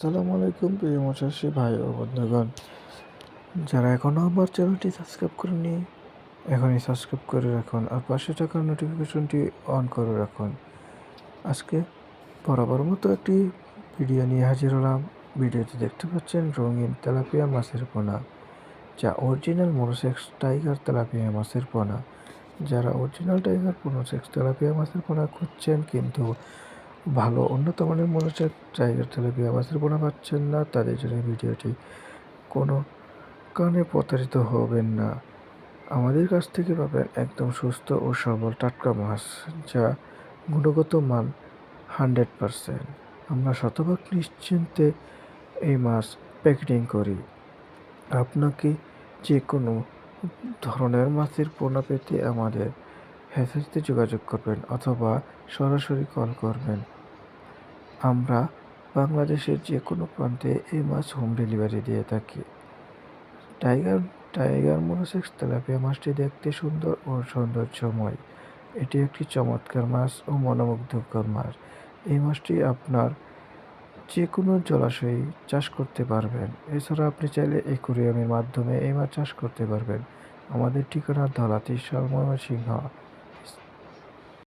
আসসালামু আলাইকুম প্রিয় মৎস্যচাষী ভাই ও বন্ধুগণ, যারা এখনও আমার চ্যানেলটি সাবস্ক্রাইব করেনি এখনই সাবস্ক্রাইব করে রাখুন আর পাশে থাকা নোটিফিকেশনটি অন করে রাখুন। আজকে বরাবর মতো একটি ভিডিও নিয়ে হাজির হলাম। ভিডিওতে দেখতে পাচ্ছেন রঙিন তেলাপিয়া মাছের পোনা, যা অরিজিনাল মনোসেক্স টাইগার তেলাপিয়া মাছের পোনা। যারা অরিজিনাল টাইগার মনোসেক্স তেলাপিয়া মাছের পোনা খুঁজছেন কিন্তু ভালো উন্নত মানের মনোসেক্স টাইগার তেলাপিয়া মাছের পোনা পাচ্ছেন না, তাদের জন্য ভিডিওটি। কোনো কারণে প্রতারিত হবেন না। আমাদের কাছ থেকে পাবেন একদম সুস্থ ও সবল টাটকা মাছ, যা গুণগত মান 100%। আমরা শতভাগ নিশ্চিন্তে এই মাছ প্যাকেটিং করি। আপনাকে যে কোনো ধরনের মাছের পোনা পেতে আমাদের হ্যাচারিতে যোগাযোগ করবেন অথবা সরাসরি কল করবেন। আমরা বাংলাদেশের যে কোনো প্রান্তে এই মাছ হোম ডেলিভারি দিয়ে থাকি। টাইগার টাইগার মনোসেক্স তেলাপিয়া মাছটি দেখতে সুন্দর ও সৌন্দর্যময়। এটি একটি চমৎকার মাছ ও মনোমুগ্ধকর মাছ। এই মাছটি আপনার যে কোনো জলাশয়ে চাষ করতে পারবেন। এছাড়া আপনি চাইলে অ্যাকুরিয়ামের মাধ্যমে এই মাছ চাষ করতে পারবেন। আমাদের ঠিকানা ধলা ৩০ ময়মনসিংহ।